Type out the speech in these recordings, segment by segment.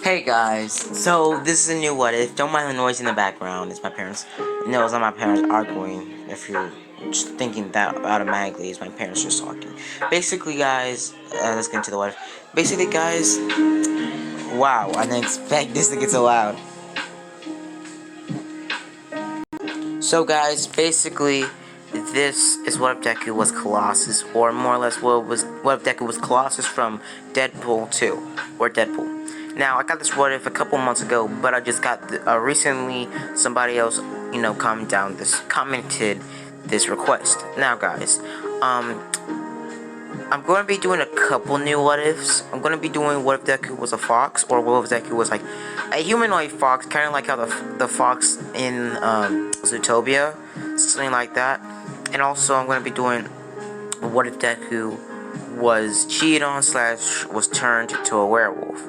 Hey guys, so this is a new what if. Don't mind the noise in the background. It's my parents. No, it's not my parents arguing. If you're just thinking that automatically, it's my parents just talking. Basically, guys, let's get into the what if. Basically, guys, wow, I didn't expect this to get so loud. So, guys, basically, this is what if Deku was Colossus, or more or less what if Deku was Colossus from Deadpool 2, or Deadpool. Now, I got this what if a couple months ago, but I just got recently somebody else, commented this request. Now, guys, I'm going to be doing a couple new what ifs. I'm going to be doing what if Deku was a fox, or what if Deku was like a humanoid fox, kind of like how the fox in Zootopia, something like that. And also, I'm going to be doing what if Deku was cheated on / was turned to a werewolf.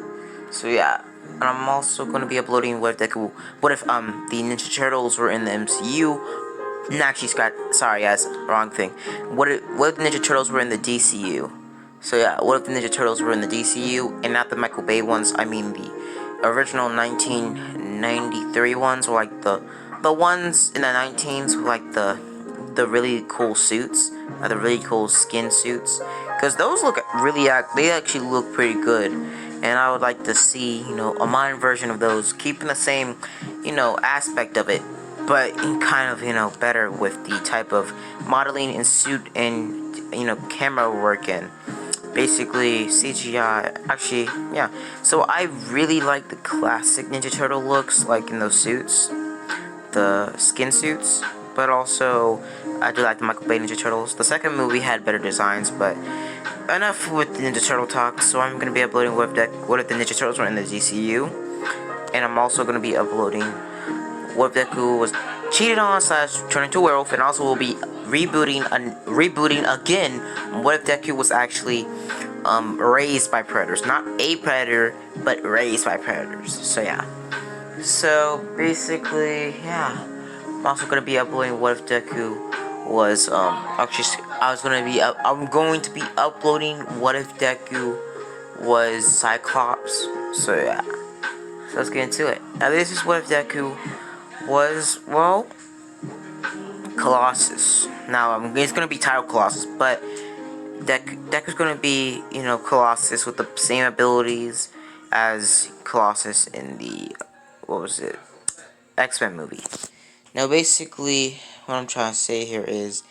So yeah, and I'm also going to be uploading what if the Ninja Turtles were in the MCU. No, actually, sorry guys, wrong thing. What if the Ninja Turtles were in the DCU? So yeah, what if the Ninja Turtles were in the DCU and not the Michael Bay ones? I mean the original 1993 ones, or like the ones in the 19s with like the really cool suits, the really cool skin suits, because those look they actually look pretty good. And I would like to see, a modern version of those, keeping the same, aspect of it, but kind of, better with the type of modeling and suit and, camera work and basically CGI. Actually, yeah. So I really like the classic Ninja Turtle looks, like in those suits, the skin suits, but also I do like the Michael Bay Ninja Turtles. The second movie had better designs, but enough with the Ninja Turtle talk. So I'm gonna be uploading what if the Ninja Turtles were in the DCU, and I'm also gonna be uploading what if Deku was cheated on / turned into a werewolf, and also will be rebooting again. What if Deku was actually raised by predators, not a predator, but raised by predators. So yeah. So basically, yeah. I'm also gonna be uploading what if Deku was I'm going to be uploading what if Deku was Cyclops. So yeah. So let's get into it. Now this is what if Deku was, well, Colossus. Now it's gonna be titled Colossus, but Deku's gonna be, Colossus with the same abilities as Colossus in the X-Men movie. Now basically, what I'm trying to say here is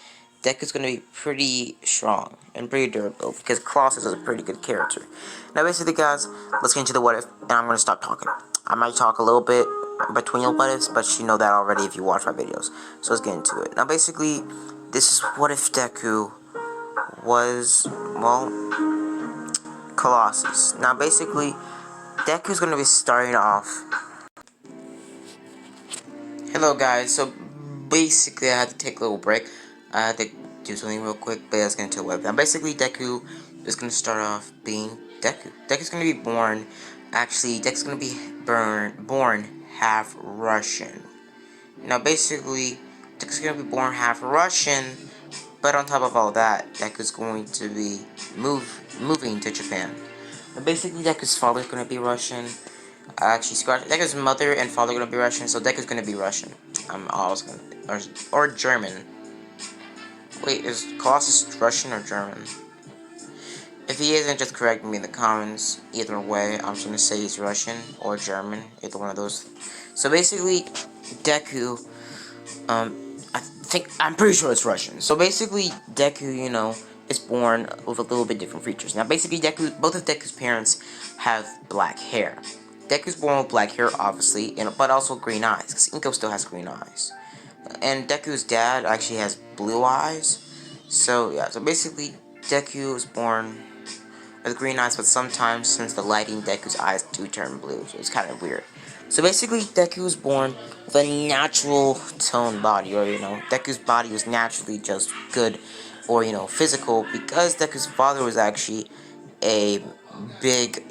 Deku's gonna be pretty strong and pretty durable because Colossus is a pretty good character. Now basically, guys, let's get into the what if, and I'm gonna stop talking. I might talk a little bit between your what ifs, but you know that already if you watch my videos. So let's get into it. Now basically, this is what if Deku was, well, Colossus. Now basically, Deku's gonna be starting off. Hello guys, so basically I had to take a little break. I had to do something real quick, but let's get into the web. Now basically Deku is going to start off being Deku. Deku's going to be born, Deku's going to be born half Russian. Now basically, Deku's going to be born half Russian, but on top of all that, Deku's going to be moving to Japan. Now basically Deku's father's going to be Russian. Deku's mother and father are gonna be Russian, so Deku's gonna be Russian. I'm always gonna or German. Wait, is Colossus Russian or German? If he isn't, just correct me in the comments. Either way, I'm just gonna say he's Russian or German, either one of those. So basically, Deku, I'm pretty sure it's Russian. So basically, Deku, is born with a little bit different features. Now basically, both of Deku's parents have black hair. Deku's born with black hair, obviously, but also green eyes, because Inko still has green eyes. And Deku's dad actually has blue eyes. So, yeah, so basically, Deku was born with green eyes, but sometimes, since the lighting, Deku's eyes do turn blue, so it's kind of weird. So basically, Deku was born with a natural toned body, or, Deku's body was naturally just good, or, physical, because Deku's father was actually a big,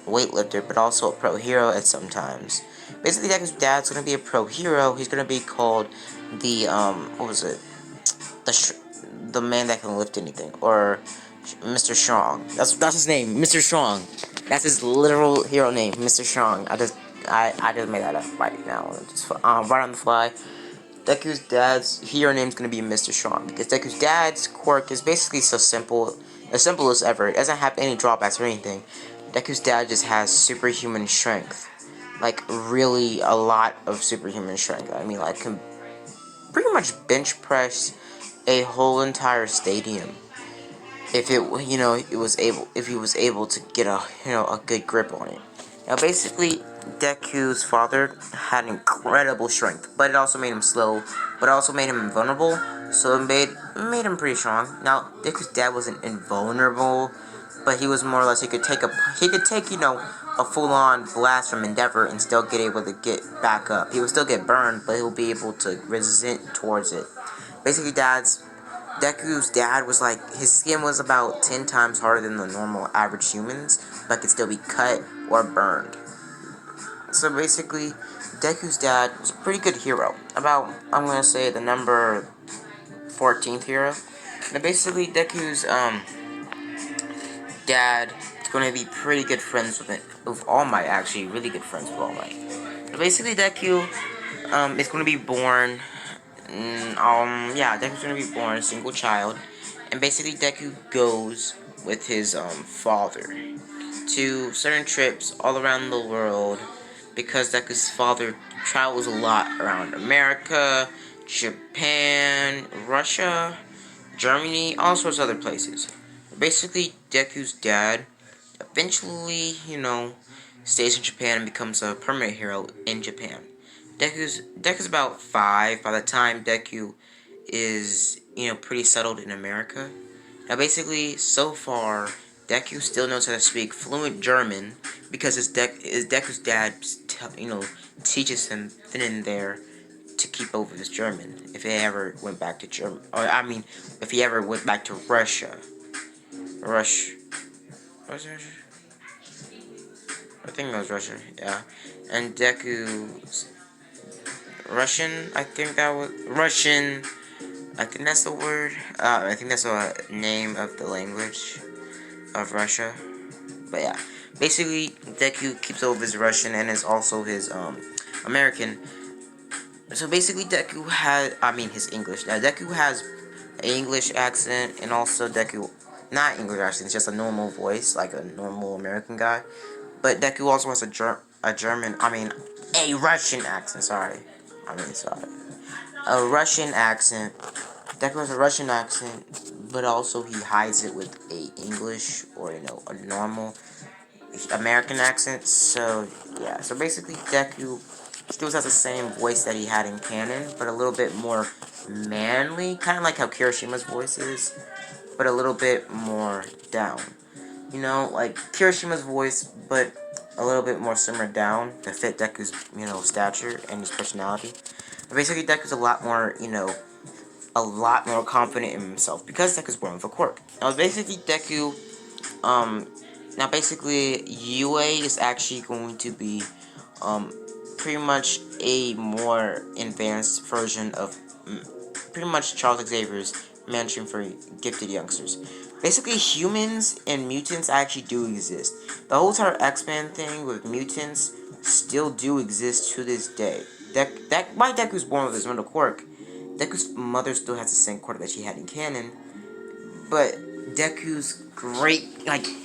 weightlifter, but also a pro hero at sometimes. Basically, Deku's dad's gonna be a pro hero. He's gonna be called the, the man that can lift anything, or Mr. Strong. That's his name, Mr. Strong. That's his literal hero name, Mr. Strong. I just made that up right now, just right on the fly. Deku's dad's hero name is gonna be Mr. Strong because Deku's dad's quirk is basically so simple, as simple as ever. It doesn't have any drawbacks or anything. Deku's dad just has superhuman strength, like really a lot of superhuman strength. I mean, like can pretty much bench press a whole entire stadium if it if he was able to get a good grip on it. Now basically Deku's father had incredible strength, but it also made him slow, but it also made him invulnerable, so it made him pretty strong. Now Deku's dad wasn't invulnerable, but he was more or less he could take a full-on blast from Endeavor and still get able to get back up. He would still get burned, but he'll be able to resist towards it. Basically Deku's dad was like, his skin was about 10 times harder than the normal average humans, but could still be cut or burned. So basically, Deku's dad was a pretty good hero. I'm gonna say the number 14th hero. Now basically, Deku's, dad is gonna be pretty good friends with All Might, actually, really good friends with All Might. So basically, Deku, is gonna be born Deku's gonna be born a single child, and basically Deku goes with his father to certain trips all around the world because Deku's father travels a lot around America, Japan, Russia, Germany, all sorts of other places. Basically, Deku's dad eventually, stays in Japan and becomes a permanent hero in Japan. Deku's about 5 by the time Deku is, pretty settled in America. Now basically, so far, Deku still knows how to speak fluent German because Deku's dad, teaches him then and there to keep over his German if he ever went back to Germany. Or, I mean, if he ever went back to Russia. Russia. I think it was Russia, yeah. And Deku's Russian, I think that's the word. I think that's the name of the language of Russia. But yeah, basically, Deku keeps over his Russian and is also his, American. So basically, his English. Now, Deku has an English accent, and also not English accent, it's just a normal voice, like a normal American guy. But Deku also has a Russian accent, sorry. A Russian accent. Deku has a Russian accent, but also he hides it with a English or, a normal American accent. So, yeah. So basically, Deku still has the same voice that he had in canon, but a little bit more manly, kind of like how Kirishima's voice is, but a little bit more down. Like Kirishima's voice, but a little bit more simmered down to fit Deku's, stature and his personality. But basically, Deku's a lot more confident in himself because Deku's born with a quirk. Now, UA is actually going to be, pretty much a more advanced version of pretty much Charles Xavier's mention for gifted youngsters. Basically, humans and mutants actually do exist. The whole entire X-Men thing with mutants still do exist to this day. Why Deku's born with his mental quirk. Deku's mother still has the same quirk that she had in canon, but Deku's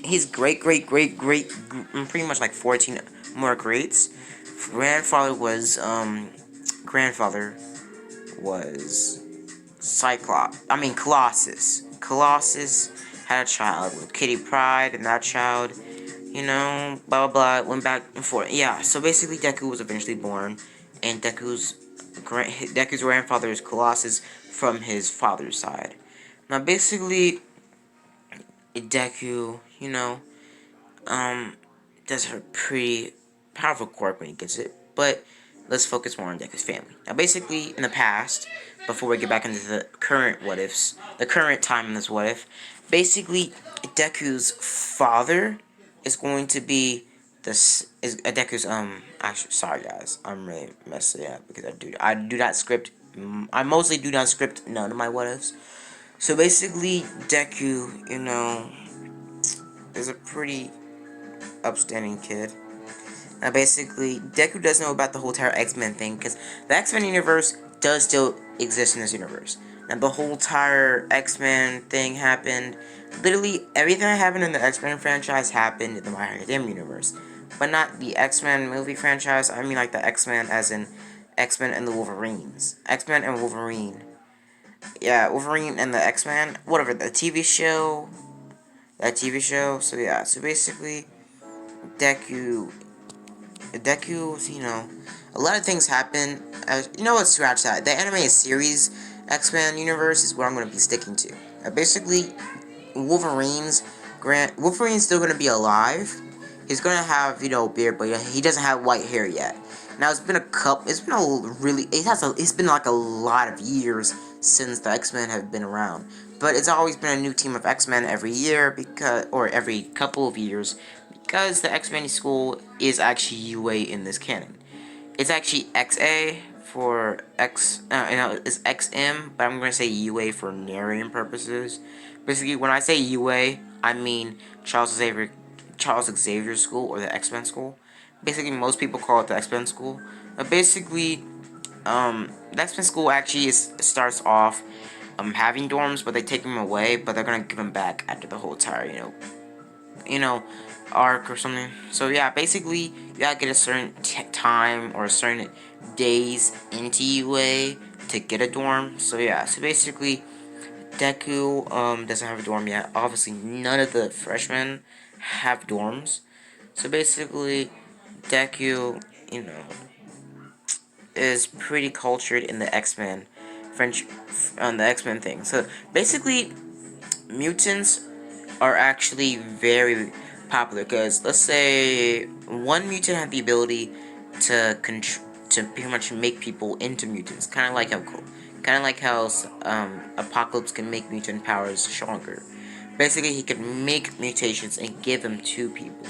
his great, pretty much like 14 more greats. Grandfather was Colossus. Colossus had a child with Kitty Pryde, and that child, blah blah blah, went back and forth. Yeah, so basically Deku was eventually born, and Deku's grandfather is Colossus from his father's side. Now basically, Deku, does her pretty powerful quirk when he gets it, but let's focus more on Deku's family. Now basically, in the past, before we get back into the current what-ifs, the current time in this what-if, basically, Deku's father is going to be Deku's, actually, sorry guys, I'm really messing up because I mostly do not script none of my what-ifs. So basically, Deku, is a pretty upstanding kid. Now, basically, Deku does know about the whole entire X-Men thing, because the X-Men universe does still exist in this universe. Now, the whole entire X-Men thing happened. Literally, everything that happened in the X-Men franchise happened in the My Hero Academia universe. But not the X-Men movie franchise, I mean like the X-Men as in X-Men and the Wolverines. X-Men and Wolverine. Yeah, Wolverine and the X-Men, whatever, the TV show. That TV show, so yeah, so basically, Deku, a lot of things happen. You know what? Scratch that. The animated series X-Men universe is what I'm going to be sticking to. Basically, Wolverine's Wolverine's still going to be alive. He's going to have beard, but he doesn't have white hair yet. Now it's been a couple. It's been It's been like a lot of years since the X-Men have been around. But it's always been a new team of X-Men every year or every couple of years, because the X-Men school is actually UA in this canon. It's actually XA for it's XM, but I'm going to say UA for narrating purposes. Basically, when I say UA, I mean Charles Xavier School, or the X-Men School. Basically, most people call it the X-Men School. But basically, the X-Men School actually starts off having dorms, but they take them away, but they're going to give them back after the whole entire, arc or something. So yeah, basically you gotta get a certain time or a certain days into UA to get a dorm. So yeah, so basically Deku doesn't have a dorm yet. Obviously none of the freshmen have dorms. So basically Deku, is pretty cultured in the X-Men French on the X-Men thing. So basically mutants are actually very popular, because let's say one mutant had the ability to pretty much make people into mutants, kind of like how Apocalypse can make mutant powers stronger. Basically, he could make mutations and give them to people.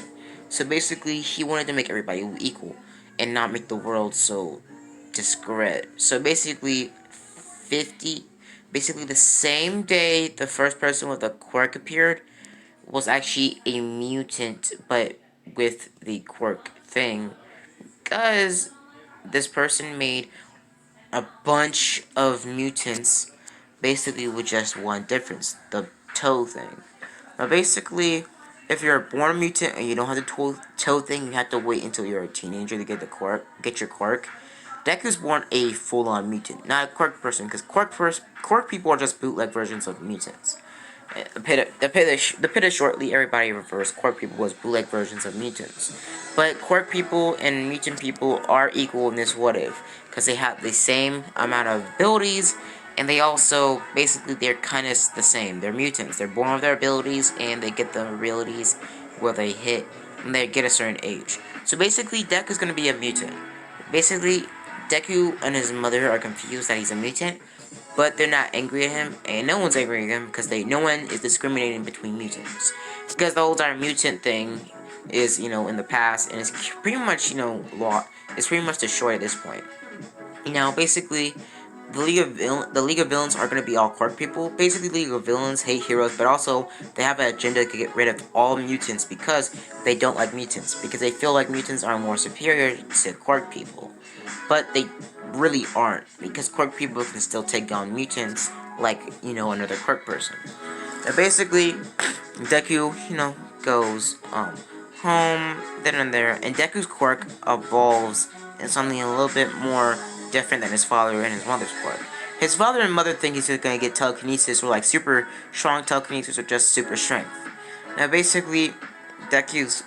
So basically, he wanted to make everybody equal and not make the world so disparate. So basically, basically the same day the first person with a quirk appeared was actually a mutant, but with the quirk thing, because this person made a bunch of mutants, basically with just one difference, the toe thing. Now basically, if you're born a mutant and you don't have the toe thing, you have to wait until you're a teenager to get your quirk. Deku's born a full-on mutant, not a quirk person, because quirk people are just bootleg versions of mutants. The pit shortly, everybody refers quirk people as bootleg versions of mutants. But quirk people and mutant people are equal in this what if, because they have the same amount of abilities, and they also, basically, they're kind of the same. They're mutants. They're born with their abilities, and they get the abilities where they hit, and they get a certain age. So basically, Deku's going to be a mutant. Basically, Deku and his mother are confused that he's a mutant, but they're not angry at him, and no one's angry at him, because no one is discriminating between mutants. Because the whole entire mutant thing is, in the past, and it's pretty much, it's pretty much destroyed at this point. Now, basically, the League of Villains are going to be all quirk people. Basically, League of Villains hate heroes, but also they have an agenda to get rid of all mutants, because they don't like mutants, because they feel like mutants are more superior to quirk people. But they really aren't, because quirk people can still take on mutants like, another quirk person. Now, basically, Deku, goes home, then and there, and Deku's quirk evolves in something a little bit more different than his father and his mother's quirk. His father and mother think he's just gonna get telekinesis, or like super strong telekinesis, or just super strength. Now, basically, Deku's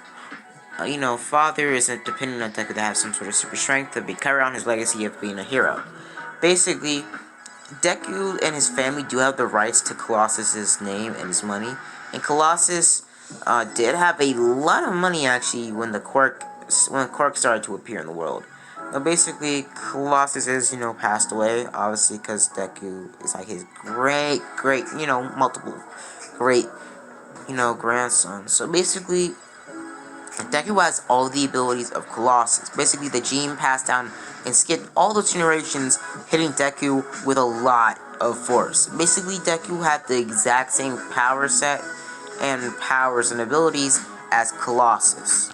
father isn't dependent on Deku to have some sort of super strength to carry on his legacy of being a hero. Basically, Deku and his family do have the rights to Colossus's name and his money, and Colossus did have a lot of money actually when the quirk started to appear in the world. Now, basically, Colossus is passed away, obviously, because Deku is like his great multiple great grandson. So basically, Deku has all the abilities of Colossus. Basically, the gene passed down and skipped all those generations, hitting Deku with a lot of force. Basically, Deku had the exact same power set and powers and abilities as Colossus.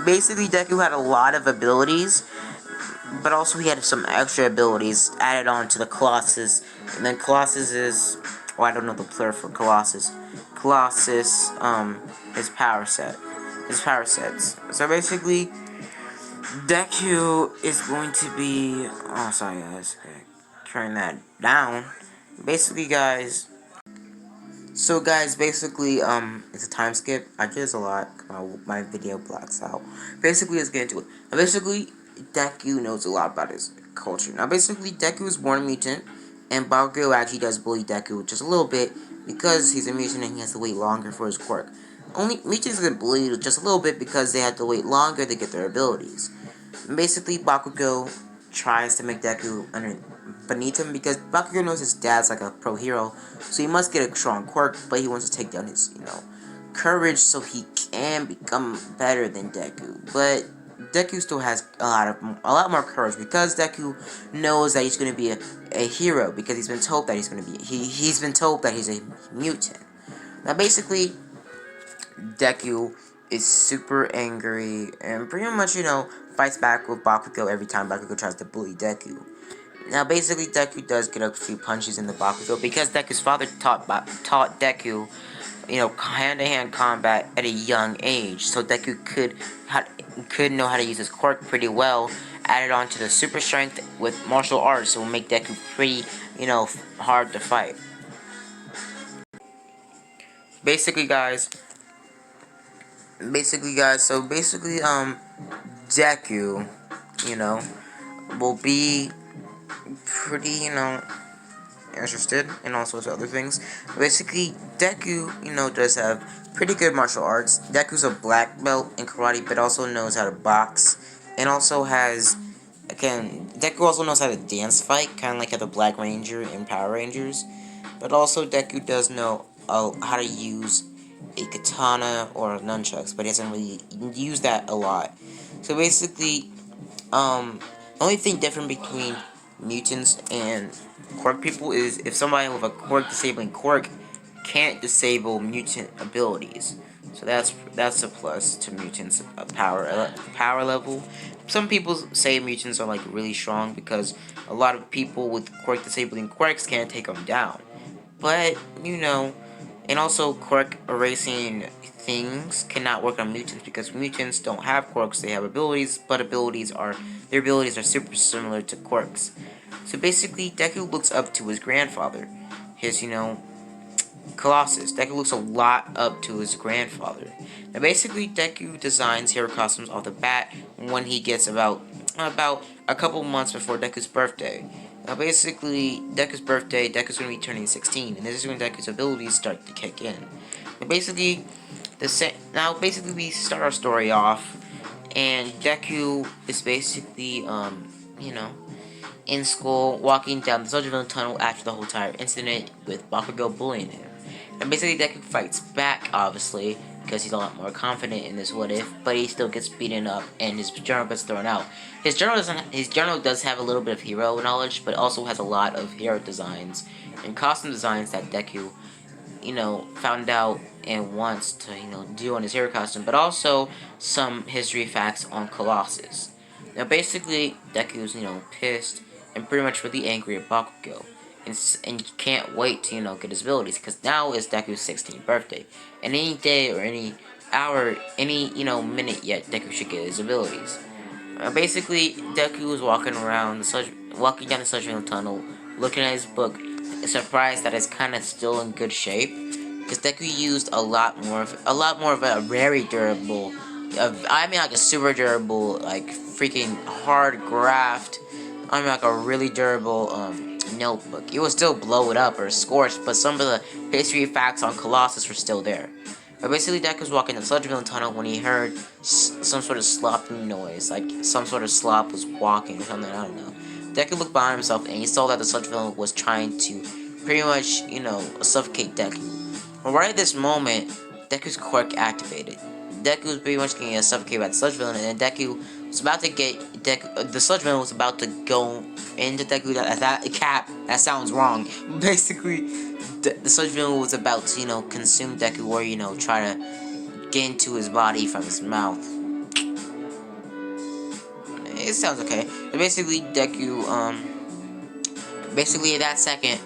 basically Deku had a lot of abilities, but also he had some extra abilities added on to the Colossus. And then Colossus is, well, I don't know the plural for Colossus. Colossus, his power set. His power sets. So basically, Deku is going to be, oh, sorry guys, okay, turn that down. Basically, guys, basically, it's a time skip. I did this a lot. My video blacks out. Basically, let's get into it. Now, basically, Deku knows a lot about his culture. Now, basically, Deku is born a mutant, and Bakugo actually does bully Deku just a little bit because he's a mutant and he has to wait longer for his quirk. Only mutants get bullied just a little bit because they have to wait longer to get their abilities. And basically, Bakugo tries to make Deku beneath him because Bakugo knows his dad's like a pro hero, so he must get a strong quirk, but he wants to take down his, courage so he can become better than Deku. But Deku still has a lot more courage because Deku knows that he's going to be a hero because he's been told that he's going to be he's been told that he's a mutant. Now basically, Deku is super angry and pretty much, fights back with Bakugo every time Bakugo tries to bully Deku. Now, basically, Deku does get a few punches in the Bakugo because Deku's father taught Deku, hand-to-hand combat at a young age. So Deku could know how to use his quirk pretty well. Added on to the super strength with martial arts, it will make Deku pretty, hard to fight. Basically, guys, Deku, will be pretty, interested in all sorts of other things. Basically, Deku, does have pretty good martial arts. Deku's a black belt in karate, but also knows how to box, and also has, again, Deku also knows how to dance fight, kind of like the Black Ranger in Power Rangers. But also, Deku does know how to use a katana or nunchucks, but he doesn't really use that a lot. So basically, the only thing different between mutants and quirk people is if somebody with a quirk disabling quirk can't disable mutant abilities. So that's a plus to mutants' power level. Some people say mutants are like really strong because a lot of people with quirk disabling quirks can't take them down. But and also quirk erasing things cannot work on mutants because mutants don't have quirks. They have abilities, but their abilities are super similar to quirks. So basically, Deku looks up to his grandfather, his Colossus. Deku looks a lot up to his grandfather. Now basically, Deku designs hero costumes off the bat when he gets about a couple months before Deku's birthday. Now basically, Deku's birthday, Deku's going to be turning 16, and this is when Deku's abilities start to kick in. Now basically, we start our story off, and Deku is basically, in school, walking down the Sludge tunnel after the whole entire incident with Bakugo bullying him. And basically, Deku fights back, obviously, because he's a lot more confident in this what if, but he still gets beaten up and his journal gets thrown out. His journal does have a little bit of hero knowledge, but also has a lot of hero designs and costume designs that Deku, found out and wants to, do on his hero costume, but also some history facts on Colossus. Now basically, Deku's, pissed and pretty much really angry at Bakugo. And can't wait to, get his abilities, because now is Deku's 16th birthday. And any day or any hour, any, minute yet, Deku should get his abilities. Basically, Deku is walking down the Sludge tunnel, looking at his book, surprised that it's kind of still in good shape. Because Deku used a lot more of a very durable, like a super durable, like freaking hard graft, like a really durable, notebook. It would still blow it up or scorch, but some of the history facts on Colossus were still there. But basically, Deku was walking the Sludge tunnel when he heard some sort of slopping noise, like some sort of slop was walking or something, I don't know. Deku looked behind himself and he saw that the Sludge was trying to pretty much, suffocate Deku. But right at this moment, Deku's quirk activated. Deku was pretty much getting suffocated by the Sludge and then Deku was about to get the Sludge was about to go into Deku. That sounds wrong. Basically, the Sludge was about to, consume Deku or, try to get into his body from his mouth. it sounds okay. But basically, Deku, basically at that second,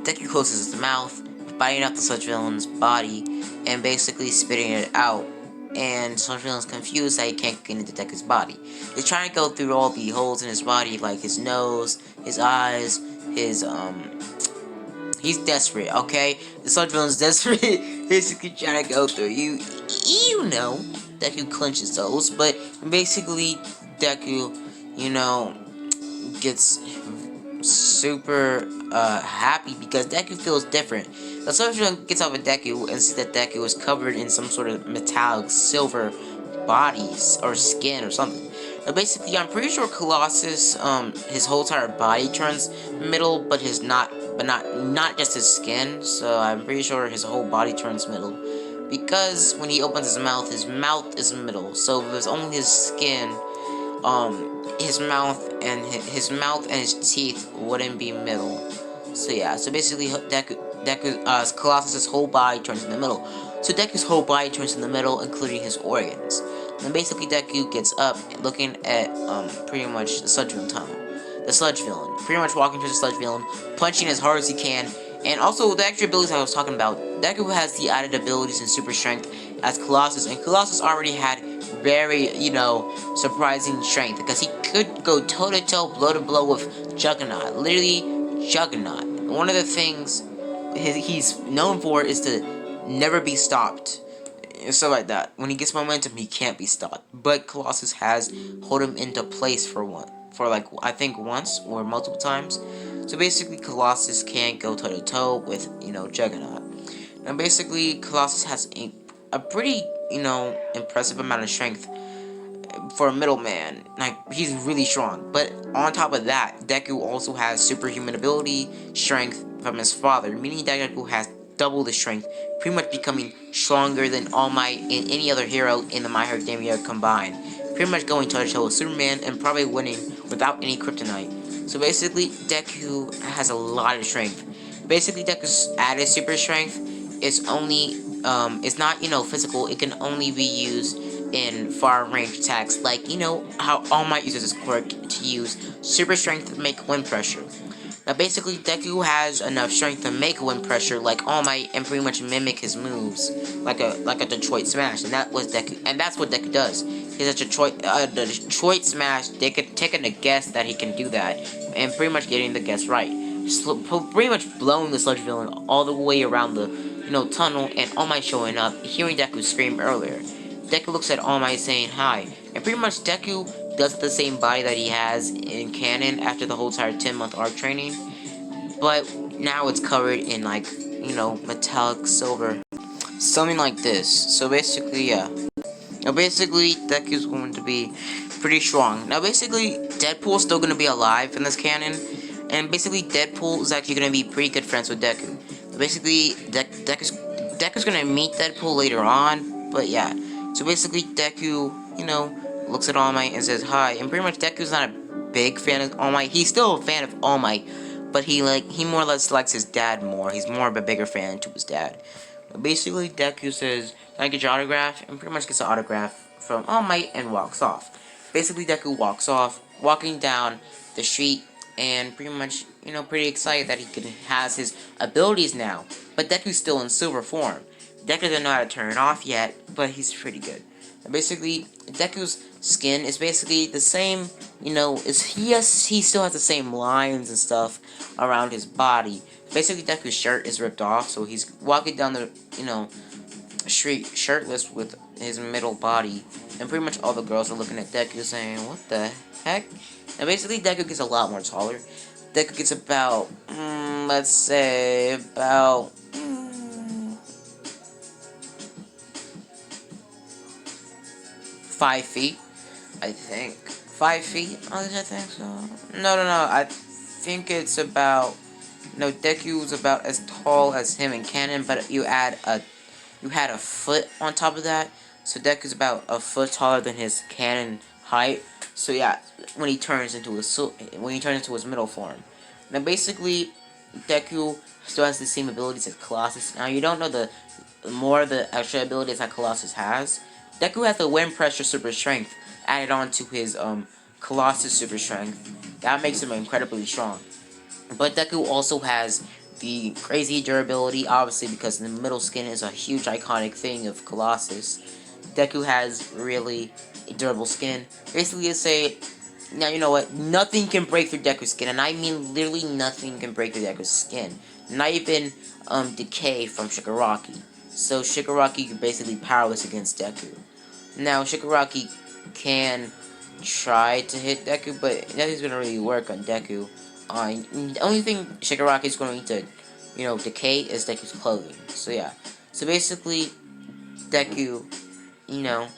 Deku closes his mouth, biting out the Sludge villain's body, and basically spitting it out. And Sludge villain's confused that he can't get into Deku's body. He's trying to go through all the holes in his body, like his nose, his eyes, his, he's desperate, okay? The Sludge villain's desperate, basically trying to go through. You know, Deku clenches those, but basically, Deku, you know, gets super happy because Deku feels different. The Sludge villain gets off of Deku and sees that Deku is covered in some sort of metallic silver bodies or skin or something. But basically, I'm pretty sure Colossus, his whole entire body turns middle, but not just his skin. So I'm pretty sure his whole body turns middle, because when he opens his mouth is middle. So if it's only his skin, his mouth and his teeth wouldn't be middle. So yeah, so basically Colossus's whole body turns in the middle. So Deku's whole body turns in the middle, including his organs. And basically Deku gets up looking at pretty much the Sludge villain tunnel. The Sludge villain, pretty much walking towards the Sludge villain, punching as hard as he can. And also the extra abilities I was talking about, Deku has the added abilities and super strength as Colossus, and Colossus already had very, you know, surprising strength, because he could go toe-to-toe, blow-to-blow with Juggernaut. Literally, Juggernaut. One of the things he's known for is to never be stopped. And stuff like that. When he gets momentum, he can't be stopped. But Colossus has hold him into place for like, I think once or multiple times. So basically, Colossus can't go toe-to-toe with, you know, Juggernaut. And basically, Colossus has a pretty, you know, impressive amount of strength for a middleman. Like, he's really strong. But on top of that, Deku also has superhuman ability, strength from his father, meaning that Deku has double the strength, pretty much becoming stronger than All Might and any other hero in the My Hero Academia combined. Pretty much going toe-to-toe with Superman and probably winning without any kryptonite. So basically, Deku has a lot of strength. Basically, Deku's added super strength is only, it's not, you know, physical. It can only be used in far-range attacks, like, you know, how All Might uses his quirk to use super strength to make wind pressure. Now, basically, Deku has enough strength to make wind pressure like All Might and pretty much mimic his moves, like a Detroit Smash, and that's what Deku does. He's a Detroit Smash. They could taking a guess that he can do that, and pretty much getting the guess right. Pretty much blowing the Sludge villain all the way around the, you know, tunnel, and All Might showing up, hearing Deku scream earlier. Deku looks at All Might saying hi, and pretty much Deku does the same body that he has in canon after the whole entire 10-month arc training, but now it's covered in, like, you know, metallic silver, something like this. So basically, yeah. Now basically, Deku's going to be pretty strong. Now basically, Deadpool's still going to be alive in this canon, and basically Deadpool is actually going to be pretty good friends with Deku. Basically, Deku's going to meet Deadpool later on, but yeah. So basically, Deku, you know, looks at All Might and says hi, and pretty much Deku's not a big fan of All Might. He's still a fan of All Might, but he more or less likes his dad more. He's more of a bigger fan to his dad. But basically, Deku says, "Can I get your autograph?" and pretty much gets an autograph from All Might and walks off. Basically, Deku walks off, walking down the street, and pretty much, you know, pretty excited that has his abilities now. But Deku's still in silver form. Deku doesn't know how to turn it off yet, but he's pretty good. And basically, Deku's skin is basically the same, you know, he still has the same lines and stuff around his body. Basically, Deku's shirt is ripped off, so he's walking down the, you know, street shirtless with his middle body, and pretty much all the girls are looking at Deku saying, "What the heck?" And basically, Deku gets a lot more taller. Deku gets about, let's say, about 5 feet, I think. 5 feet? I think so. No. I think it's about. No, Deku's about as tall as him in canon, but you had a foot on top of that, so Deku's about a foot taller than his canon height. So yeah, when he turns into his middle form. Now basically, Deku still has the same abilities as Colossus. Now you don't know the extra abilities that Colossus has. Deku has the wind pressure super strength added on to his Colossus super strength. That makes him incredibly strong. But Deku also has the crazy durability, obviously, because the middle skin is a huge iconic thing of Colossus. Deku has really durable skin. Basically, you say, now you know what, nothing can break through Deku's skin, and I mean literally nothing can break through Deku's skin. Not even Decay from Shigaraki. So Shigaraki is basically powerless against Deku. Now Shigaraki can try to hit Deku, but nothing's gonna really work on Deku. The only thing Shigaraki is going to, decay is Deku's clothing. So yeah. So basically, Deku, you know,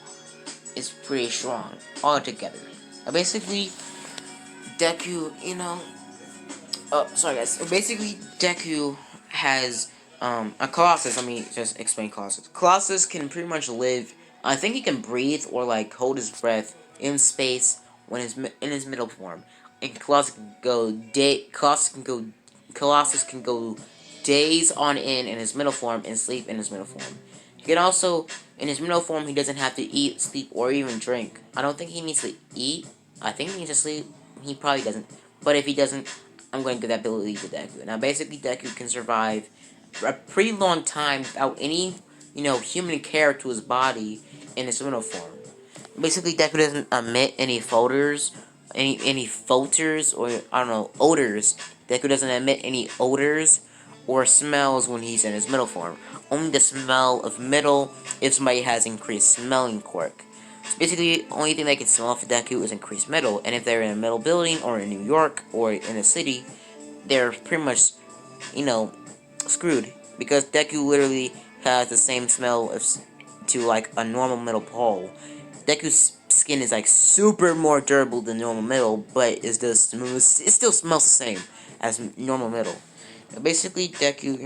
is pretty strong altogether. Basically, Deku, oh, sorry guys. Basically, Deku has a Colossus. Let me just explain Colossus. Colossus can pretty much live. I think he can breathe or like hold his breath in space when in his middle form. And Colossus can go Colossus can go days on end in his middle form and sleep in his middle form. He can also, in his middle form, he doesn't have to eat, sleep, or even drink. I don't think he needs to eat. I think he needs to sleep. He probably doesn't. But if he doesn't, I'm going to give that ability to Deku. Now, basically, Deku can survive a pretty long time without any, human care to his body in his middle form. Basically, Deku doesn't emit any any filters, or, I don't know, odors. Deku doesn't emit any odors or smells when he's in his middle form. Only the smell of middle if somebody has increased smelling quirk. So basically, the only thing they can smell for Deku is increased middle, and if they're in a middle building, or in New York, or in a city, they're pretty much, screwed. Because Deku literally has the same smell to, like, a normal middle pole. Deku's skin is, like, super more durable than normal middle, but it still smells the same as normal middle. Basically, Deku,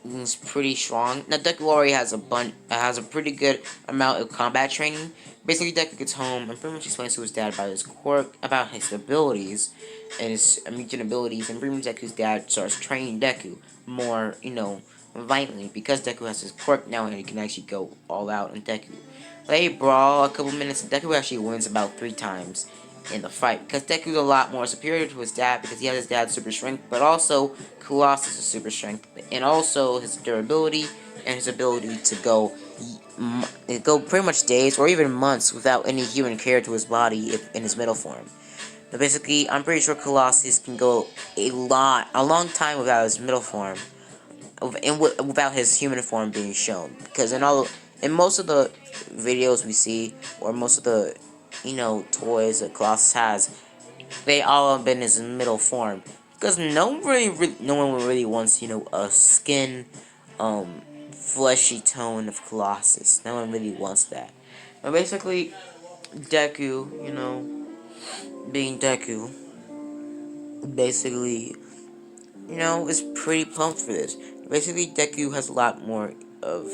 is pretty strong. Now Deku already has a pretty good amount of combat training. Basically, Deku gets home and pretty much explains to his dad about his quirk, about his abilities, and his mutant abilities. And pretty much Deku's dad starts training Deku more, violently, because Deku has his quirk now and he can actually go all out on Deku. They brawl a couple minutes, and Deku actually wins about 3 times in the fight, because Deku's a lot more superior to his dad, because he has his dad's super strength, but also Colossus' super strength, and also his durability, and his ability to go pretty much days, or even months, without any human care to his body in his middle form. But basically, I'm pretty sure Colossus can go a long time without his middle form, and without his human form being shown, because in most of the videos we see, or most of the toys that Colossus has, they all have been his middle form. Because no one really wants, a skin, fleshy tone of Colossus. No one really wants that. But basically, Deku, being Deku, basically, is pretty pumped for this. Basically, Deku has a lot more of,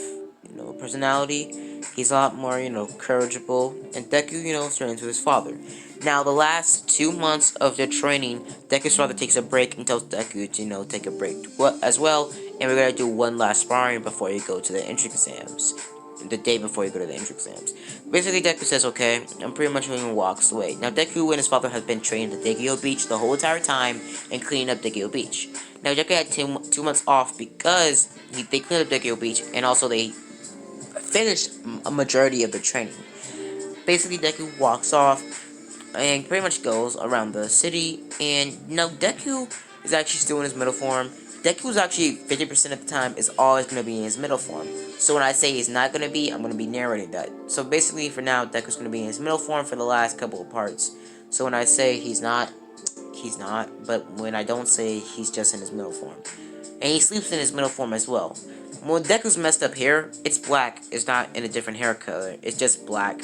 personality. He's a lot more, courageable. And Deku, turns to his father. Now, the last 2 months of their training, Deku's father takes a break and tells Deku to, take a break as well. And we're gonna do one last sparring before you go to the entrance exams. The day before you go to the entrance exams. Basically, Deku says, okay, and pretty much even walks away. Now, Deku and his father have been training at Degyo Beach the whole entire time and cleaning up Degyo Beach. Now, Deku had 2 months off because they cleaned up Degyo Beach, and also they finished a majority of the training. Basically, Deku walks off and pretty much goes around the city, and Deku is actually still in his middle form. Deku's actually 50% of the time is always going to be in his middle form. So when I say he's not going to be, I'm going to be narrating that. So basically, for now, Deku's going to be in his middle form for the last couple of parts. So when I say he's not, but when I don't say, he's just in his middle form. And he sleeps in his middle form as well. When Deku's messed up hair, it's black. It's not in a different hair color. It's just black.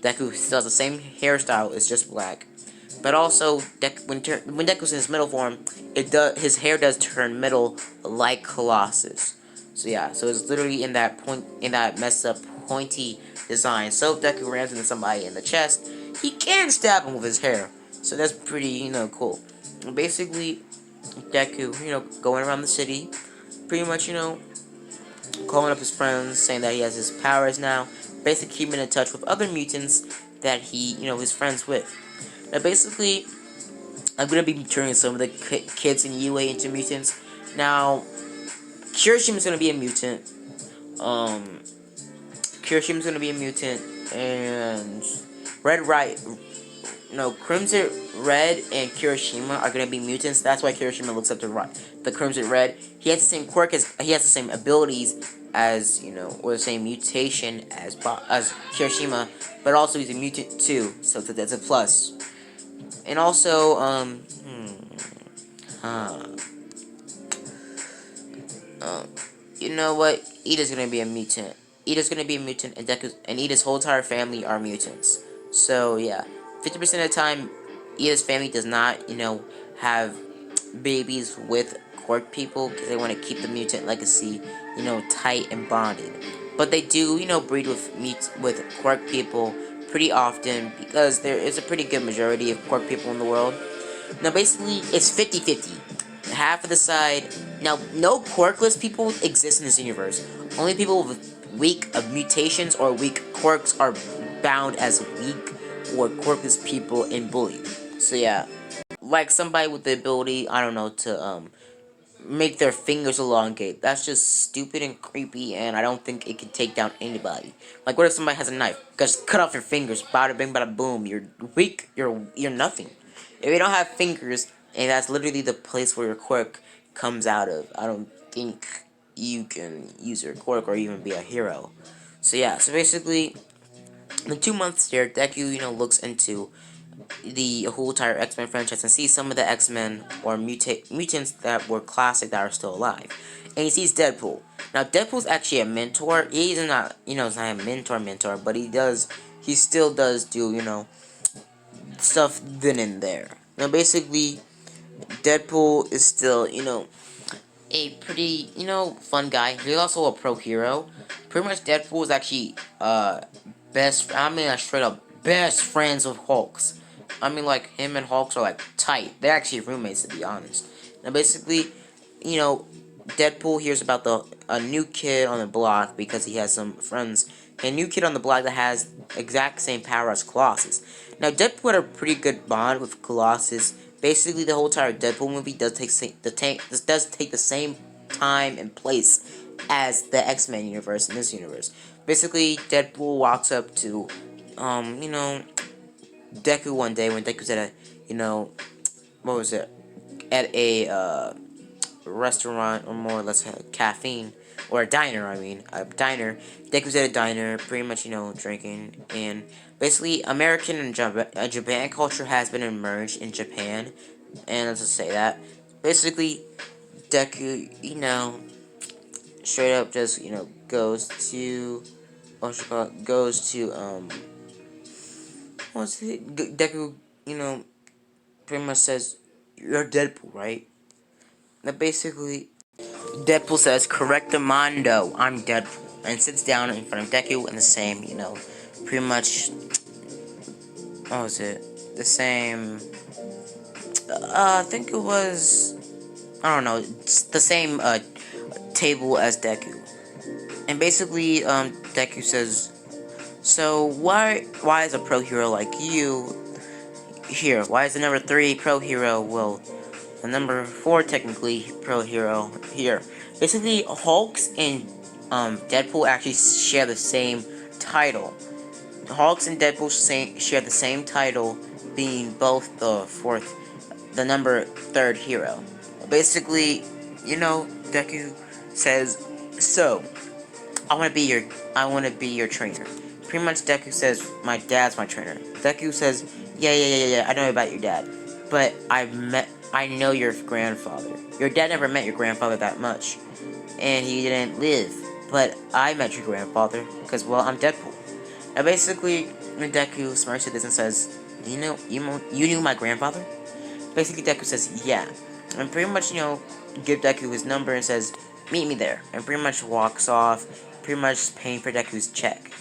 Deku still has the same hairstyle. It's just black. But also, when Deku's in his middle form, his hair does turn middle like Colossus. So yeah, so it's literally in that messed up pointy design. So if Deku rams into somebody in the chest, he can stab him with his hair. So that's pretty, cool. And basically, Deku, going around the city, pretty much, calling up his friends, saying that he has his powers now, basically keeping in touch with other mutants, that he, is friends with. Now, basically, I'm gonna be turning some of the kids in UA into mutants. Now, Kirishima's gonna be a mutant. Um, Kirishima's gonna be a mutant, and Red Right. No, Crimson Red and Kirishima are gonna be mutants. That's why Kirishima looks up to the Crimson Red. He has the same quirk he has the same abilities as or the same mutation as Kirishima, but also he's a mutant too, so that's a plus. And also, you know what? Ida's gonna be a mutant. Ida's gonna be a mutant, and Ida's whole entire family are mutants. So yeah, 50% of the time, Ida's family does not, have babies with quirk people because they want to keep the mutant legacy, tight and bonded. But they do, breed with quirk people pretty often because there is a pretty good majority of quirk people in the world. Now, basically, it's 50-50. Half of the side. Now, no quirkless people exist in this universe. Only people with weak mutations or weak quirks are bound as weak or quirkless people and bullied. So, yeah. Like somebody with the ability, I don't know, to make their fingers elongate. That's just stupid and creepy, and I don't think it can take down anybody. Like, what if somebody has a knife? Just cut off your fingers. Bada bing, bada boom. You're weak. You're nothing. If you don't have fingers, and that's literally the place where your quirk comes out of, I don't think you can use your quirk or even be a hero. So yeah. So basically, in the 2 months there, Deku, looks into the whole entire X-Men franchise and sees some of the X-Men or mutants that were classic that are still alive. And he sees Deadpool. Now, Deadpool's actually a mentor. He's not, he's not a mentor, but he still does do, stuff then and there. Now, basically, Deadpool is still, a pretty, fun guy. He's also a pro hero. Pretty much Deadpool is actually, straight up best friends with Hulks. I mean, like, him and Hulks are, like, tight. They're actually roommates, to be honest. Now, basically, Deadpool hears about a new kid on the block because he has some friends. A new kid on the block that has exact same power as Colossus. Now, Deadpool had a pretty good bond with Colossus. Basically, the whole entire Deadpool movie does take the same time and place as the X-Men universe in this universe. Basically, Deadpool walks up to, Deku one day when Deku's at what was it? At a restaurant, or more or less a caffeine, or a diner, a diner. Deku's at a diner, pretty much, drinking, and basically, American and Japan culture has been emerged in Japan, and let's just say that. Basically, Deku, straight up just, goes to, what's it? Deku, pretty much says, "You're Deadpool, right?" Now, basically, Deadpool says, "Correctamundo, I'm Deadpool," and sits down in front of Deku in the same, pretty much, what was it? The same, I think it was, I don't know, the same, table as Deku. And basically, Deku says, "So, why is a pro hero like you here? Why is the number 3 pro hero, well, the number 4 technically pro hero here?" Basically, Hulks and Deadpool actually share the same title. Hulks and Deadpool share the same title, being both the number 3rd hero. Basically, Deku says, "So, I want to be your trainer." Pretty much, Deku says, "My dad's my trainer." Deku says, yeah, I know about your dad, but I know your grandfather. Your dad never met your grandfather that much, and he didn't live, but I met your grandfather, because, well, I'm Deadpool." Now, basically, when Deku smirks at this and says, you knew my grandfather?" Basically, Deku says, "Yeah," and pretty much, give Deku his number and says, "Meet me there," and pretty much walks off, pretty much paying for Deku's check.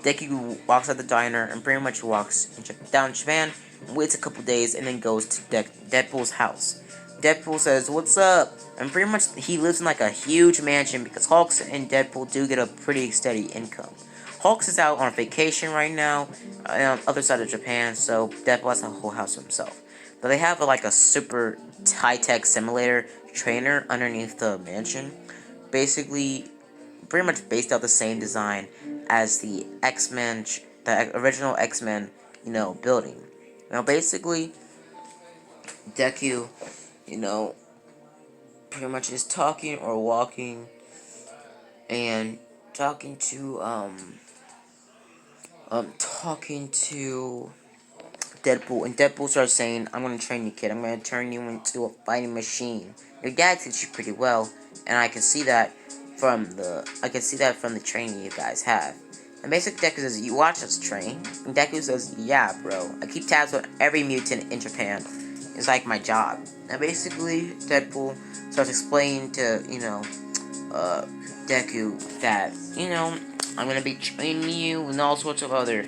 Deku walks out the diner and pretty much walks down Japan, waits a couple days, and then goes to Deadpool's house. Deadpool says, "What's up?" And pretty much he lives in like a huge mansion because Hulk and Deadpool do get a pretty steady income. Hulk is out on vacation right now, on the other side of Japan, so Deadpool has the whole house to himself. But they have like a super high-tech simulator trainer underneath the mansion, basically pretty much based off the same design as the X-Men, the original X-Men, building. Basically, Deku, you know, pretty much is talking or walking and talking to Deadpool, and Deadpool starts saying, "I'm gonna train you, kid. I'm gonna turn you into a fighting machine. Your dad teaches you pretty well, and I can see that from the training you guys have." And basically, Deku says, "You watch us train." And Deku says, "Yeah, bro. I keep tabs on every mutant in Japan. It's like my job." And basically, Deadpool starts explaining to Deku that I'm gonna be training you and all sorts of other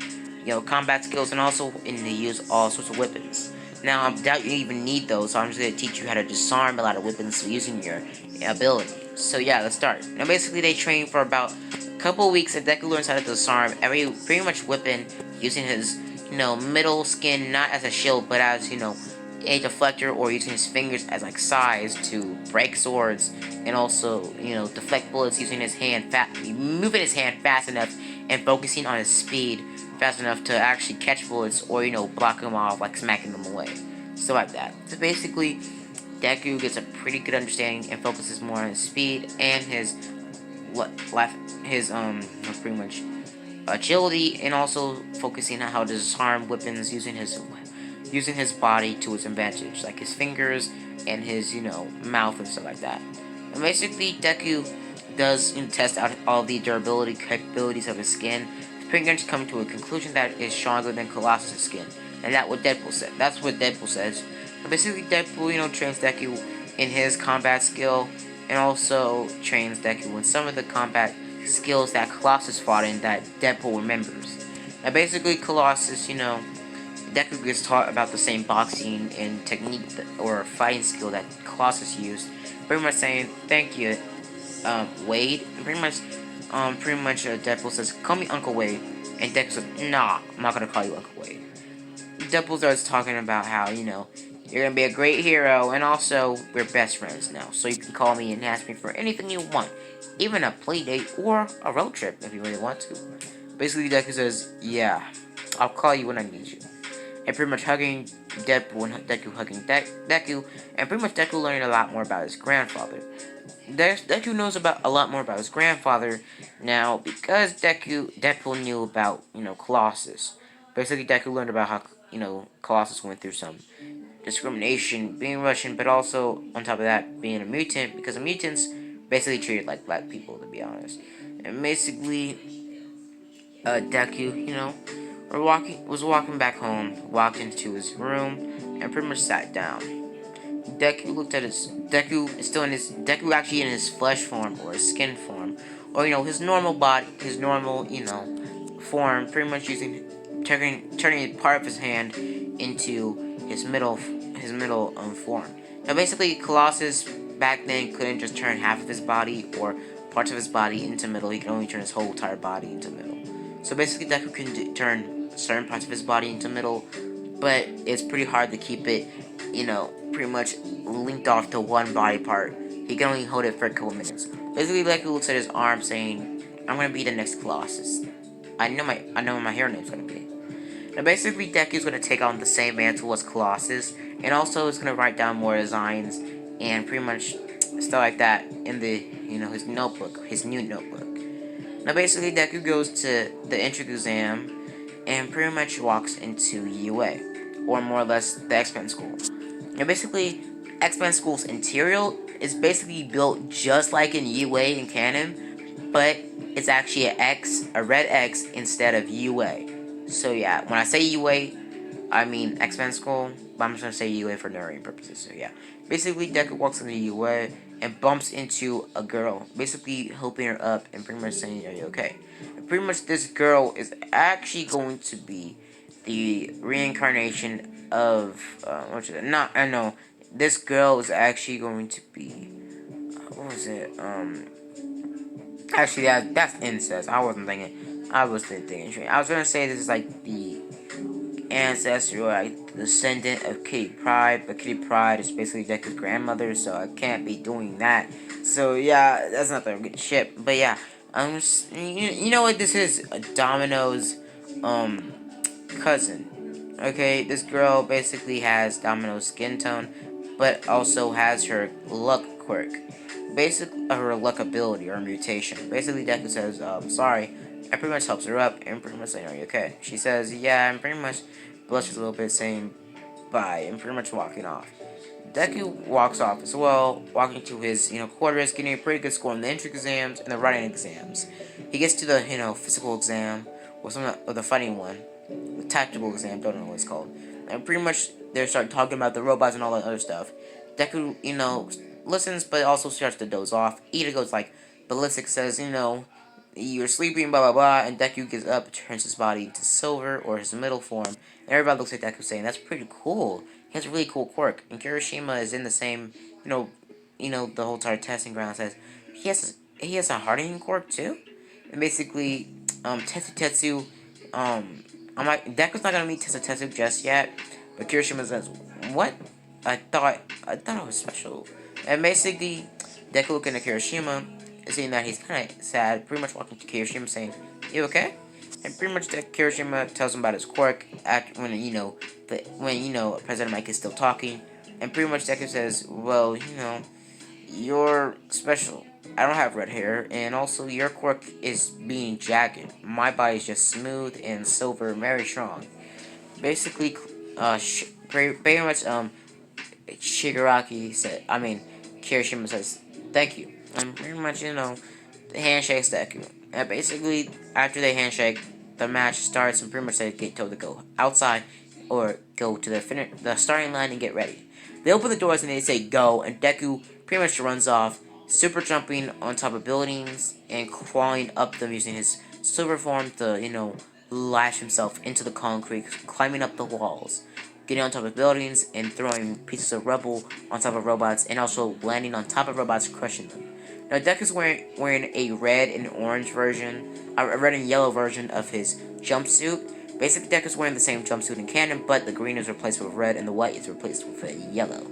combat skills, and also in to use all sorts of weapons. Now, I doubt you even need those, so I'm just gonna teach you how to disarm a lot of weapons using your ability. So yeah, let's start. Now, basically, they train for about a couple of weeks, and Deku learns how to disarm every pretty much weapon using his middle skin, not as a shield, but as a deflector, or using his fingers as like size to break swords, and also deflect bullets using his hand moving his hand fast enough and focusing on his speed fast enough to actually catch bullets, or block them off, like smacking them away, stuff like that. So basically, Deku gets a pretty good understanding and focuses more on his speed and his pretty much agility, and also focusing on how to disarm weapons using his body to his advantage, like his fingers and his mouth and stuff like that. And basically, Deku does test out all the durability capabilities of his skin, pretty much come to a conclusion that is stronger than Colossus' skin, and that's what Deadpool says. But basically, Deadpool trains Deku in his combat skill, and also trains Deku in some of the combat skills that Colossus fought in that Deadpool remembers. Now, basically, Colossus, Deku gets taught about the same boxing and technique or fighting skill that Colossus used, pretty much saying, "Thank you, Wade." And pretty much, Deadpool says, "Call me Uncle Wade," and Deku says, "Nah, I'm not gonna call you Uncle Wade." Deadpool starts talking about how you're gonna be a great hero, and also we're best friends now, so you can call me and ask me for anything you want, even a play date or a road trip if you really want to. Basically, Deku says, "Yeah, I'll call you when I need you." And pretty much hugging Deadpool, and Deku hugging Deku, and pretty much Deku learning a lot more about his grandfather. Deku knows about a lot more about his grandfather now because Deadpool knew about Colossus. Basically, Deku learned about how Colossus went through some discrimination, being Russian, but also on top of that being a mutant, because the mutants basically treated like black people, to be honest. And basically, Deku, was walking back home, walked into his room, and pretty much sat down. Deku is still in his, Deku actually in his flesh form, or his skin form, or his normal body, his normal, form, pretty much turning part of his hand into his middle form. Now basically, Colossus back then couldn't just turn half of his body or parts of his body into middle, he could only turn his whole entire body into middle. So basically, Deku can turn certain parts of his body into middle, but it's pretty hard to keep it, pretty much linked off to one body part. He can only hold it for a couple minutes. Basically, Deku looks at his arm, saying, "I'm gonna be the next Colossus. I know what my hero name's gonna be." Now, basically, Deku's gonna take on the same mantle as Colossus, and also is gonna write down more designs and pretty much stuff like that in the his new notebook. Now, basically, Deku goes to the entrance exam and pretty much walks into UA, or more or less the X-Men school. Now, basically, X-Men school's interior is basically built just like in UA in canon, but it's actually a red X instead of UA. So yeah, when I say UA, I mean X-Men school, but I'm just gonna say UA for narrating purposes. So yeah, basically Deku walks into UA and bumps into a girl, basically helping her up and pretty much saying, "Are you okay?" And pretty much this girl is actually going to be the reincarnation of this girl is actually going to be what was it? Actually, that's incest. I wasn't thinking. I was thinking. I was gonna say this is like the ancestor or like descendant of Kitty Pryde, but Kitty Pryde is basically Deku's grandmother, so I can't be doing that. So yeah, that's not the good ship. But yeah, you know what this is? Domino's um cousin. Okay, this girl basically has Domino's skin tone, but also has her luck quirk. Basically, her luck ability or mutation. Basically, Deku says, sorry, and pretty much helps her up and pretty much saying, are you okay? She says, yeah, and pretty much blushes a little bit, saying bye, and pretty much walking off. Deku walks off as well, walking to his, quarters, getting a pretty good score on the entry exams and the writing exams. He gets to the, physical exam, or the fighting one, the tactical exam, don't know what it's called. And pretty much they start talking about the robots and all that other stuff. Deku, listens, but also starts to doze off. Ida goes like, Ballistic says, you're sleeping, blah blah blah, and Deku gets up, turns his body into silver, or his middle form, and everybody looks at Deku saying, that's pretty cool. He has a really cool quirk, and Kirishima is in the same, the whole entire testing ground says, he has a hardening quirk too? And basically, Tetsu, Deku's not gonna meet Tetsu just yet, but Kirishima says, what? I thought it was special. And basically, Deku looking at Kirishima, seeing that he's kind of sad, pretty much walking to Kirishima saying, you okay? And pretty much Kirishima tells him about his quirk when President Mike is still talking. And pretty much Deku says, well, you're special. I don't have red hair, and also your quirk is being jagged. My body is just smooth and silver, very strong. Basically, very much, Kirishima says, thank you. And pretty much, handshakes Deku. And basically, after they handshake, the match starts, and pretty much they get told to go outside or go to the starting line and get ready. They open the doors and they say go, and Deku pretty much runs off, super jumping on top of buildings and crawling up them using his silver form to, lash himself into the concrete, climbing up the walls, getting on top of buildings and throwing pieces of rubble on top of robots, and also landing on top of robots, crushing them. Now, Deku's wearing a red and orange version, a red and yellow version of his jumpsuit. Basically, Deku's wearing the same jumpsuit in canon, but the green is replaced with red and the white is replaced with a yellow.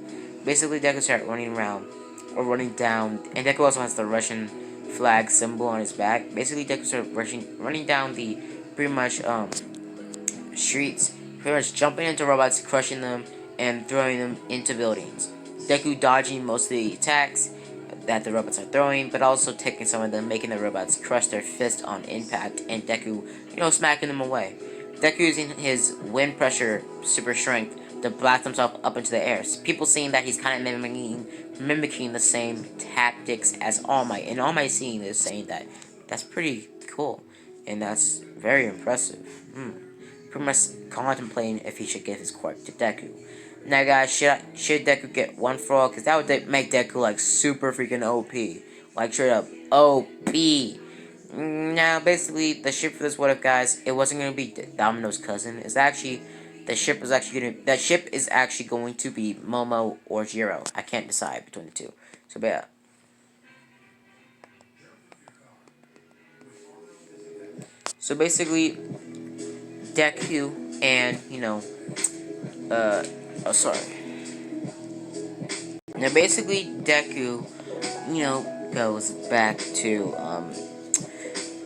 Basically, Deku started running around, or running down, and Deku also has the Russian flag symbol on his back. Basically, Deku started running down the pretty much streets, pretty much jumping into robots, crushing them, and throwing them into buildings. Deku dodging most of the attacks that the robots are throwing, but also taking some of them, making the robots crush their fist on impact, and Deku, smacking them away. Deku using his wind pressure super strength to blast himself up into the air. People seeing that he's kind of mimicking the same tactics as All Might, and All Might seeing this saying that that's pretty cool, and that's very impressive. Pretty much contemplating if he should give his quirk to Deku. Now, guys, should Deku get one for all? Because that would make Deku, like, super freaking OP. Like, straight up OP. Now, basically, the ship for this what if, guys, it wasn't going to be Domino's cousin. The ship is actually going to be Momo or Jiro. I can't decide between the two. So, but yeah. So, basically, Deku and, sorry. Now, basically, Deku, goes back to,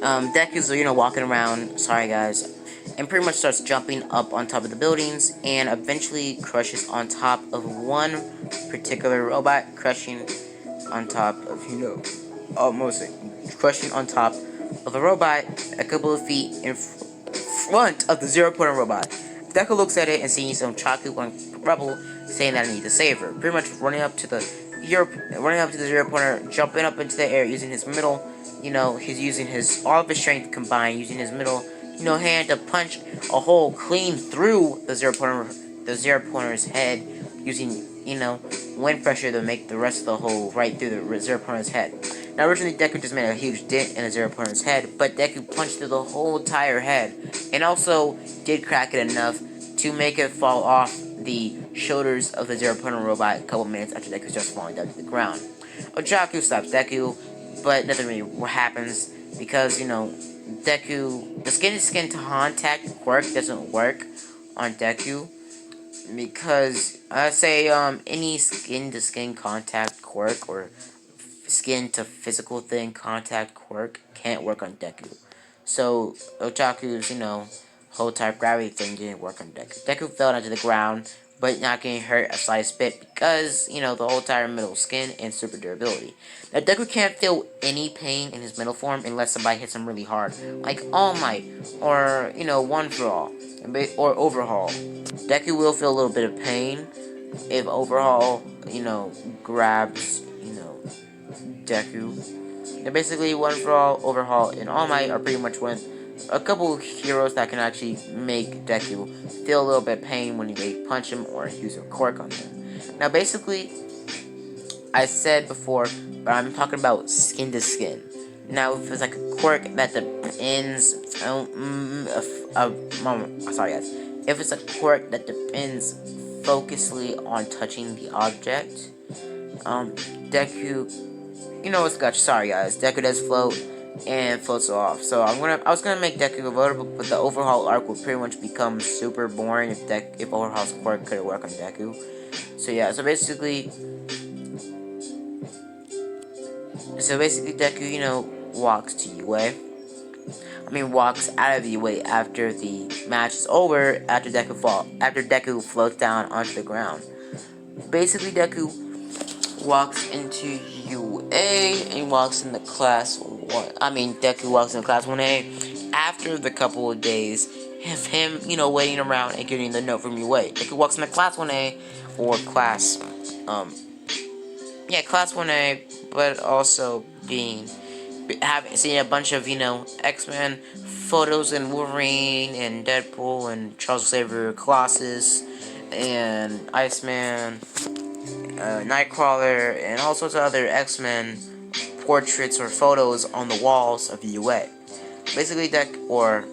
Deku's, walking around, sorry guys, and pretty much starts jumping up on top of the buildings, and eventually crushes on top of one particular robot, crushing on top of, crushing on top of a robot a couple of feet in front of the zero-pointer robot. Deku looks at it and sees some chocolate rubble, saying that I need to save her. Pretty much running up to the zero-pointer, jumping up into the air using his middle, he's using all of his strength combined, using his middle, hand to punch a hole clean through the zero-pointer's head, using, wind pressure to make the rest of the hole right through the zero-pointer's head. Now, originally, Deku just made a huge dent in the zero-pointer's head, but Deku punched through the whole entire head, and also did crack it enough to make it fall off the shoulders of the zero-pointer robot a couple minutes after Deku starts falling down to the ground. Ojaku stops Deku, but nothing really happens, because, Deku, the skin-to-skin contact quirk doesn't work on Deku because I say any skin-to-skin contact quirk or skin-to-physical thing contact quirk can't work on Deku. So Otaku's whole type gravity thing didn't work on Deku. Deku fell onto the ground, but not getting hurt a slight bit because the whole entire middle skin and super durability. Now Deku can't feel any pain in his middle form unless somebody hits him really hard, like All Might or One for All or Overhaul. Deku will feel a little bit of pain if Overhaul grabs Deku. They're basically One for All, Overhaul, and All Might are pretty much a couple heroes that can actually make Deku feel a little bit of pain when they punch him or use a quirk on him. Now, basically, I said before, but I'm talking about skin to skin. Now, if it's like a quirk that depends, sorry guys, if it's a quirk that depends focusly on touching the object, Deku, it's gotcha. Sorry guys, Deku does float and floats off. So I was gonna make Deku available, but the Overhaul arc would pretty much become super boring if Overhaul's quirk could work on Deku. So yeah, so basically Deku, walks to UA. Walks out of UA after the match is over. After Deku floats down onto the ground. Basically, Deku walks into UA and walks into class 1. Deku walks into class 1A after the couple of days of him, waiting around and getting the note from UA. Deku walks into class 1A or class 1A, but also seeing a bunch of X-Men photos and Wolverine and Deadpool and Charles Xavier, Colossus and Iceman, Nightcrawler, and all sorts of other X-Men portraits or photos on the walls of the UA. Basically, or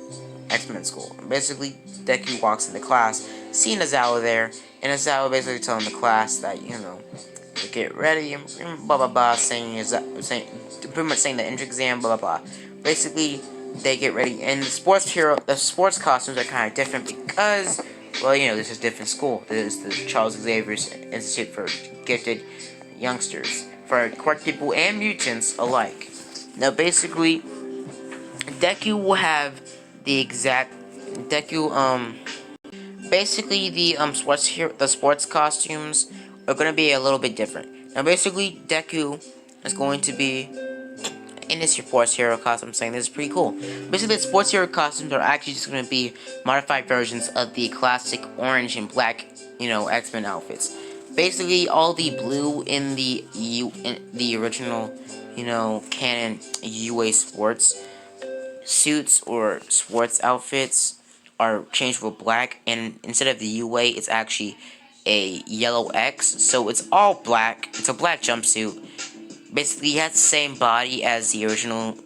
X-Men school. Basically, Deku walks into class, seeing Azawa there, and Azawa basically telling the class that to get ready and blah blah blah, pretty much saying the entrance exam, blah blah blah. Basically, they get ready, and the sports costumes are kind of different because, this is a different school. This is the Charles Xavier Institute for Gifted Youngsters, for quirk people and mutants alike. Now, basically, Deku will have the exact basically the sports costumes are gonna be a little bit different. Now, basically, Deku is going to be in his sports hero costume. I'm saying this is pretty cool. Basically, the sports hero costumes are actually just going to be modified versions of the classic orange and black, X-Men outfits. Basically, all the blue in the original, canon UA sports suits or sports outfits are changed with black, and instead of the UA, it's actually a yellow X. So it's all black. It's a black jumpsuit. Basically, he has the same body as the original,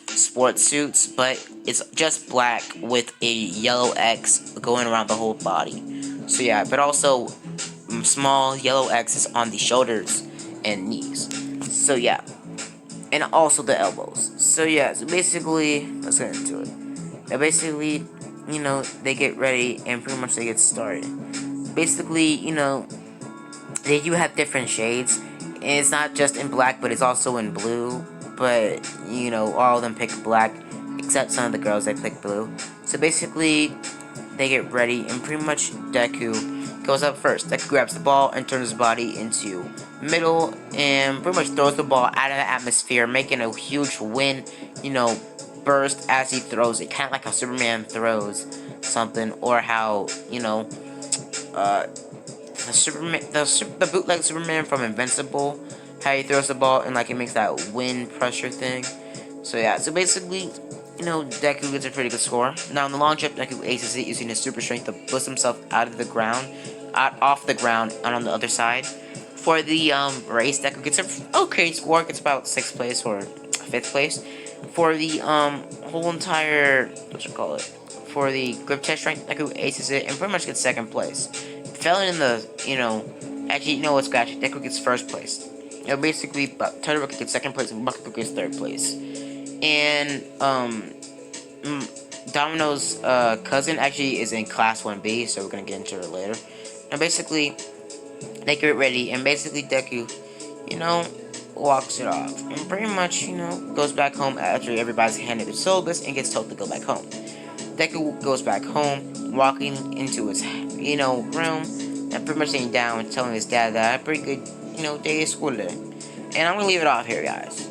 sports suits, but it's just black with a yellow X going around the whole body. So yeah, but also small yellow X's on the shoulders and knees. So yeah, and also the elbows. So yeah, so basically, let's get into it. Now basically, they get ready and pretty much they get started. Basically, they do have different shades. And it's not just in black, but it's also in blue. But, all of them pick black, except some of the girls, they pick blue. So basically, they get ready, and pretty much Deku goes up first. Deku grabs the ball and turns his body into middle, and pretty much throws the ball out of the atmosphere, making a huge wind, burst as he throws it. Kind of like how Superman throws something, or how, the bootleg Superman from Invincible, how he throws the ball and he makes that wind pressure thing. So yeah, so basically, Deku gets a pretty good score. Now in the long jump, Deku aces it using his super strength to boost himself off the ground, and on the other side. For the race, Deku gets an okay score. Gets about 6th place or 5th place. For the whole entire for the grip test strength, Deku aces it and pretty much gets 2nd place. Fell in the, actually, what's scratch? Deku gets 1st place. Basically, Todoroki gets 2nd place and Bakugo gets 3rd place. And, Domino's cousin actually is in class 1B, so we're gonna get into it later. And basically, they get ready, and basically Deku, you know, walks it off, and pretty much, goes back home after everybody's handed the syllabus and gets told to go back home. Deku goes back home, walking into his, room, and pretty much sitting down and telling his dad that I had a pretty good, day of school today. And I'm gonna leave it off here, guys.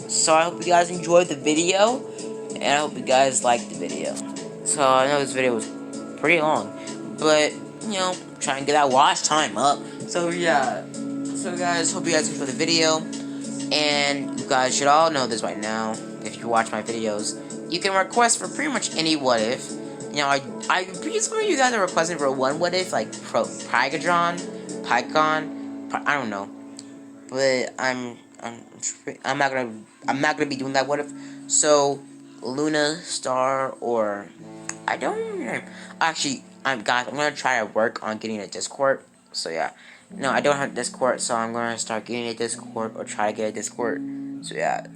So I hope you guys enjoyed the video, and I hope you guys liked the video. So I know this video was pretty long, but trying to get that watch time up. So yeah, so guys, hope you guys enjoyed the video, and you guys should all know this right now. If you watch my videos, you can request for pretty much any what if. I'm pretty sure you guys are requesting for one what if, like Pygon, I don't know, but I'm not gonna be doing that what if. So Luna Star, or I don't know. Actually, I'm gonna try to work on getting a Discord. So yeah, no, I don't have Discord, so I'm gonna start getting a Discord or try to get a Discord. So yeah,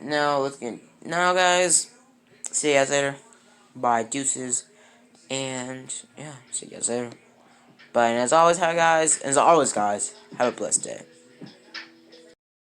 no, guys. See you guys later. Bye, deuces, and yeah, see you guys later. But as always, guys, have a blessed day.